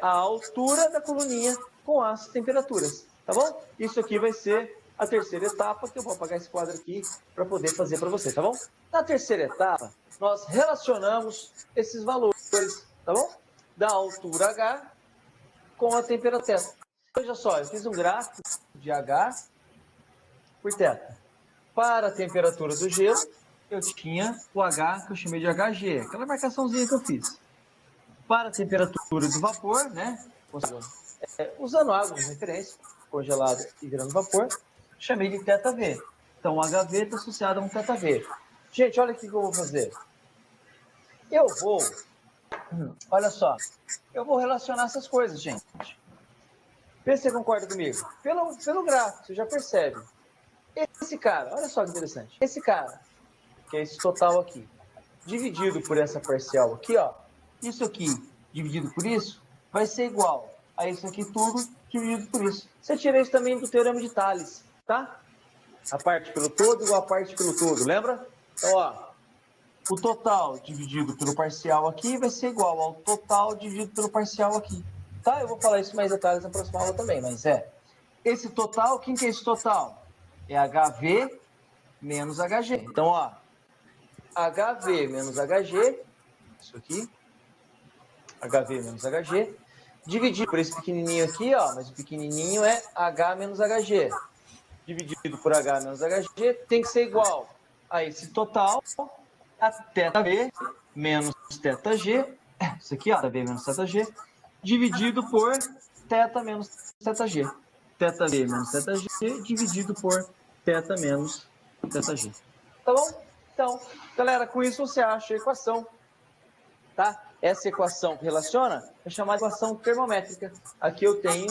[SPEAKER 1] a altura da coluninha com as temperaturas, tá bom? Isso aqui vai ser a terceira etapa, que eu vou apagar esse quadro aqui para poder fazer para você, tá bom? Na terceira etapa, nós relacionamos esses valores, tá bom? Da altura H com a temperatura θ. Veja só, eu fiz um gráfico de H por θ. Para a temperatura do gelo, eu tinha o H que eu chamei de HG, aquela marcaçãozinha que eu fiz. Para a temperatura do vapor, né? Usando água de referência, congelada e virando vapor, chamei de ΔV. Então, o HV está associado a um ΔV. Gente, olha o que eu vou fazer. Olha só, eu vou relacionar essas coisas, gente. Vê se você concorda comigo. Pelo gráfico, você já percebe. Esse cara, olha só que interessante. Esse cara, que é esse total aqui, dividido por essa parcial aqui, ó. Isso aqui, dividido por isso, vai ser igual a isso aqui tudo, dividido por isso. Você tira isso também do teorema de Tales, tá? A parte pelo todo igual a parte pelo todo, lembra? Então, ó, o total dividido pelo parcial aqui vai ser igual ao total dividido pelo parcial aqui, tá? Eu vou falar isso mais detalhes na próxima aula também, mas Esse total, quem que é esse total? É HV menos HG. Então, ó, HV menos HG, isso aqui, HV menos HG, dividido por esse pequenininho aqui, ó, mas o pequenininho é H menos HG. Dividido por H menos HG tem que ser igual a esse total, a θV menos θG, isso aqui, ó, θV menos θG, dividido por θ menos θG. θV menos θG dividido por θ menos θG. Tá bom? Então, galera, com isso você acha a equação, tá? Essa equação que relaciona é chamada equação termométrica. Aqui eu tenho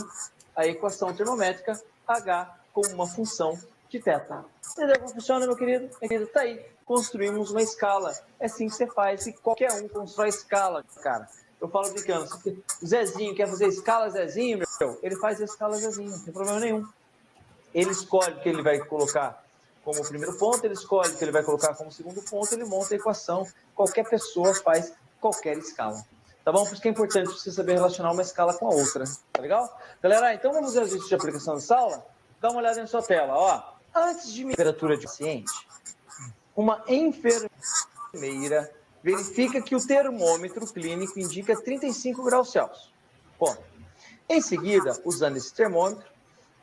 [SPEAKER 1] a equação termométrica H como uma função de θ. Entendeu como funciona, meu querido? Meu querido, tá aí. Construímos uma escala. É assim que você faz. E qualquer um constrói escala, cara. Eu falo brincando. O Zezinho quer fazer escala Zezinho, meu? Ele faz a escala Zezinho, não tem problema nenhum. Ele escolhe o que ele vai colocar como primeiro ponto, ele escolhe o que ele vai colocar como segundo ponto, ele monta a equação. Qualquer pessoa faz qualquer escala. Tá bom? Por isso que é importante você saber relacionar uma escala com a outra. Tá legal? Galera, então vamos ver o exercício de aplicação dessa aula? Dá uma olhada na sua tela. Ó. Antes de medir a temperatura de paciente, uma enfermeira verifica que o termômetro clínico indica 35 graus Celsius. Bom, em seguida, usando esse termômetro,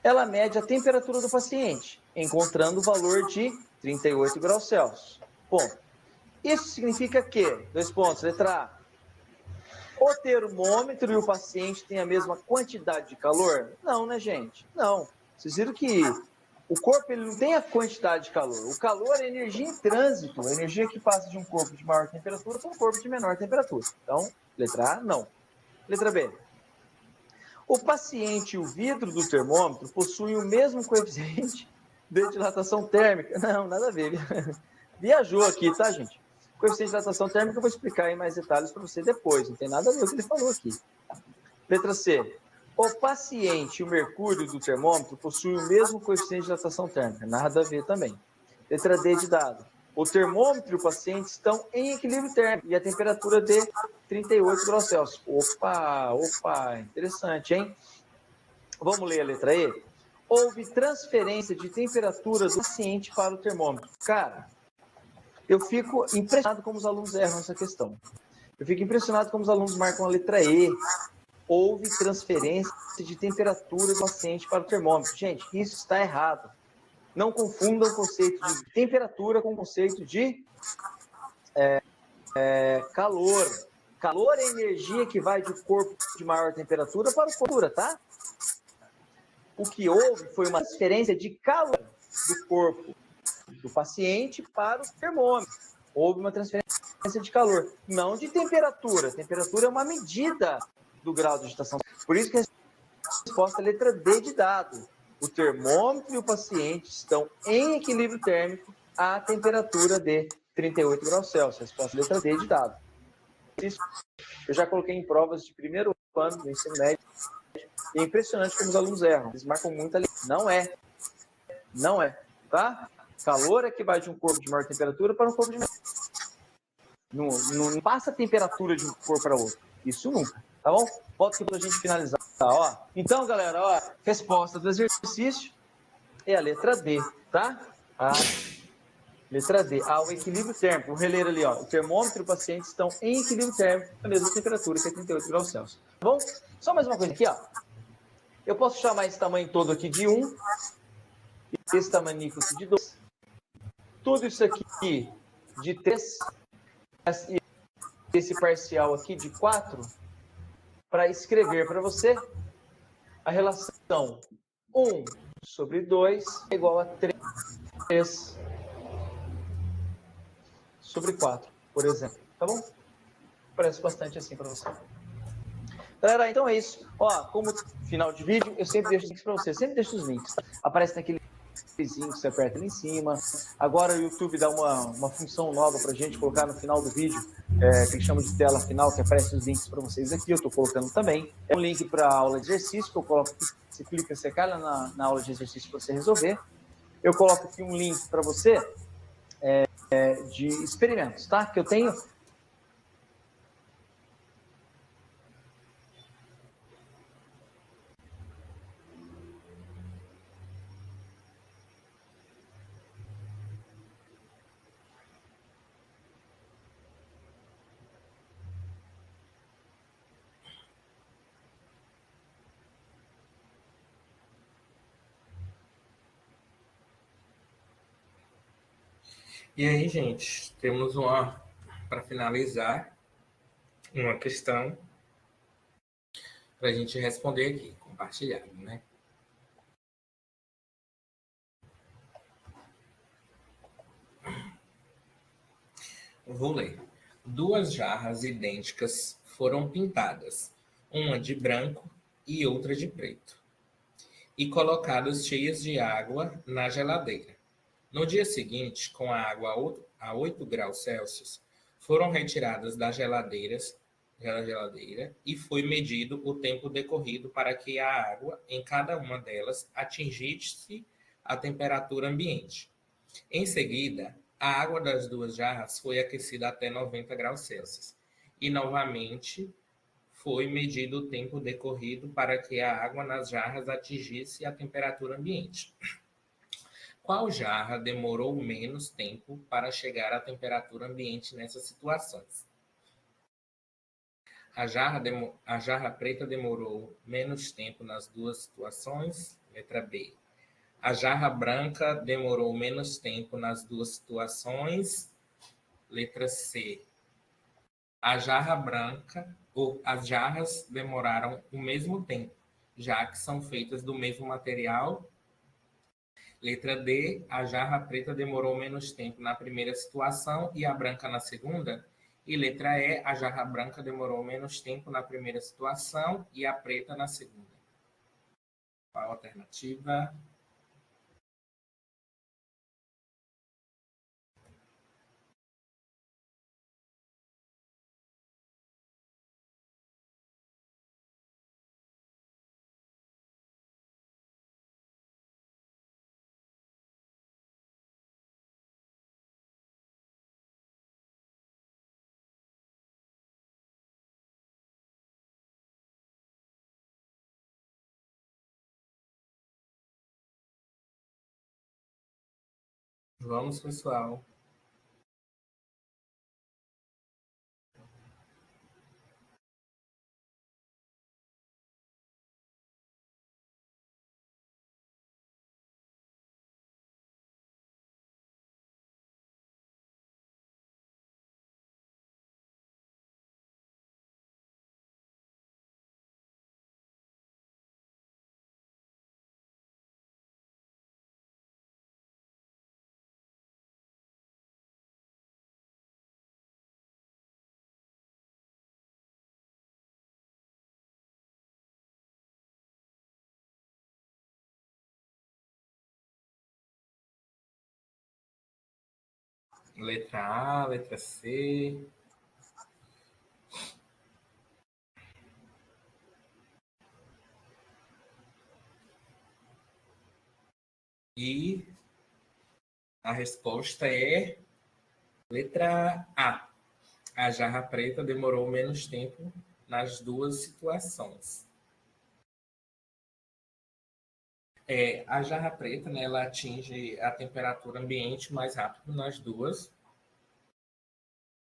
[SPEAKER 1] ela mede a temperatura do paciente, encontrando o valor de 38 graus Celsius. Bom, isso significa que, 2 pontos, letra A, o termômetro e o paciente têm a mesma quantidade de calor? Não, né, gente? Não. Vocês viram que o corpo ele não tem a quantidade de calor. O calor é energia em trânsito, a energia que passa de um corpo de maior temperatura para um corpo de menor temperatura. Então, letra A, não. Letra B. O paciente e o vidro do termômetro possuem o mesmo coeficiente de dilatação térmica. Não, nada a ver. Viajou aqui, tá, gente? O coeficiente de dilatação térmica eu vou explicar em mais detalhes para você depois. Não tem nada a ver com o que ele falou aqui. Letra C. O paciente e o mercúrio do termômetro possuem o mesmo coeficiente de dilatação térmica. Nada a ver também. Letra D de dado. O termômetro e o paciente estão em equilíbrio térmico e a temperatura de 38 graus Celsius. Opa, interessante, hein? Vamos ler a letra E? Houve transferência de temperatura do paciente para o termômetro. Cara, eu fico impressionado como os alunos erram essa questão. Eu fico impressionado como os alunos marcam a letra E. Houve transferência de temperatura do paciente para o termômetro. Gente, isso está errado. Não confundam o conceito de temperatura com o conceito de calor. Calor é energia que vai do corpo de maior temperatura para o corpo, tá? O que houve foi uma transferência de calor do corpo do paciente para o termômetro. Houve uma transferência de calor, não de temperatura. Temperatura é uma medida do grau de agitação. Por isso que a resposta é a letra D de dado. O termômetro e o paciente estão em equilíbrio térmico à temperatura de 38 graus Celsius. A resposta é a letra D de dado. Isso eu já coloquei em provas de primeiro ano do ensino médio. E é impressionante como os alunos erram. Eles marcam muito ali. Não é. Não é. Tá? Calor é que vai de um corpo de maior temperatura para um corpo de menor. Não passa a temperatura de um corpo para outro. Isso nunca. Tá bom? Volta aqui para a gente finalizar. Tá, ó. Então, galera, ó, resposta do exercício é a letra D, tá? A letra D. O equilíbrio térmico. Vou reler ali, ó. O termômetro e o paciente estão em equilíbrio térmico, a mesma temperatura, que é 38 graus Celsius. Tá bom? Só mais uma coisa aqui, ó. Eu posso chamar esse tamanho todo aqui de 1, e esse tamanho aqui de 2. Tudo isso aqui de 3, e esse parcial aqui de 4, para escrever para você a relação 1 sobre 2 é igual a 3 sobre 4, por exemplo. Tá bom? Parece bastante assim para você. Galera, então é isso. Ó, como final de vídeo, eu sempre deixo os links para você. Sempre deixo os links. Tá? Aparece naquele vizinho que você aperta ali em cima. Agora o YouTube dá uma função nova para a gente colocar no final do vídeo, que eles chamam de tela final, que aparece os links para vocês aqui. Eu estou colocando também. É um link para a aula de exercício, que eu coloco aqui. Você clica, você cai na aula de exercício para você resolver. Eu coloco aqui um link para você de experimentos, tá? Que eu tenho.
[SPEAKER 3] E aí, gente, temos para finalizar, uma questão para a gente responder aqui, compartilhado, né? Vou ler. 2 jarras idênticas foram pintadas, uma de branco e outra de preto, e colocadas cheias de água na geladeira. No dia seguinte, com a água a 8 graus Celsius, foram retiradas da geladeira e foi medido o tempo decorrido para que a água em cada uma delas atingisse a temperatura ambiente. Em seguida, a água das 2 jarras foi aquecida até 90 graus Celsius e novamente foi medido o tempo decorrido para que a água nas jarras atingisse a temperatura ambiente. Qual jarra demorou menos tempo para chegar à temperatura ambiente nessas situações? A jarra preta demorou menos tempo nas 2 situações? Letra B. A jarra branca demorou menos tempo nas 2 situações? Letra C. A jarra branca ou as jarras demoraram o mesmo tempo, já que são feitas do mesmo material? Letra D. A jarra preta demorou menos tempo na primeira situação e a branca na segunda? E letra E. A jarra branca demorou menos tempo na primeira situação e a preta na segunda. Qual a alternativa? Vamos, pessoal. Letra A, letra C. E a resposta é letra A. A jarra preta demorou menos tempo nas 2 situações. A jarra preta, né, ela atinge a temperatura ambiente mais rápido nas 2.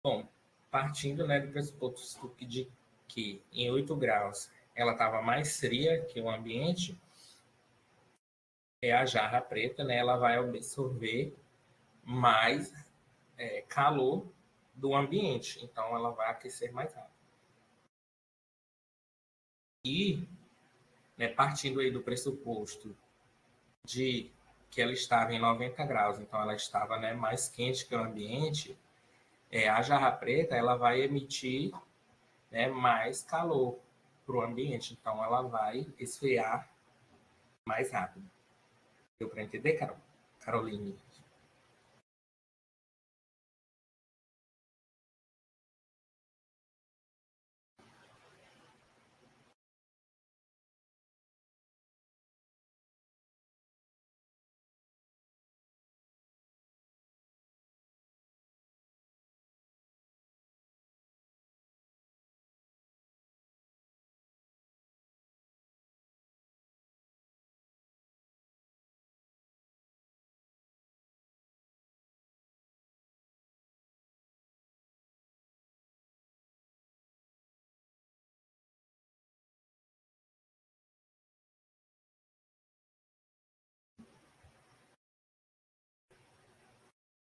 [SPEAKER 3] Bom, partindo, né, do pressuposto de que em 8 graus ela estava mais fria que o ambiente, a jarra preta, né, ela vai absorver mais calor do ambiente, então ela vai aquecer mais rápido. E, né, partindo aí do pressuposto de que ela estava em 90 graus, então ela estava, né, mais quente que o ambiente, a jarra preta ela vai emitir, né, mais calor para o ambiente, então ela vai esfriar mais rápido. Deu para entender, Caroline?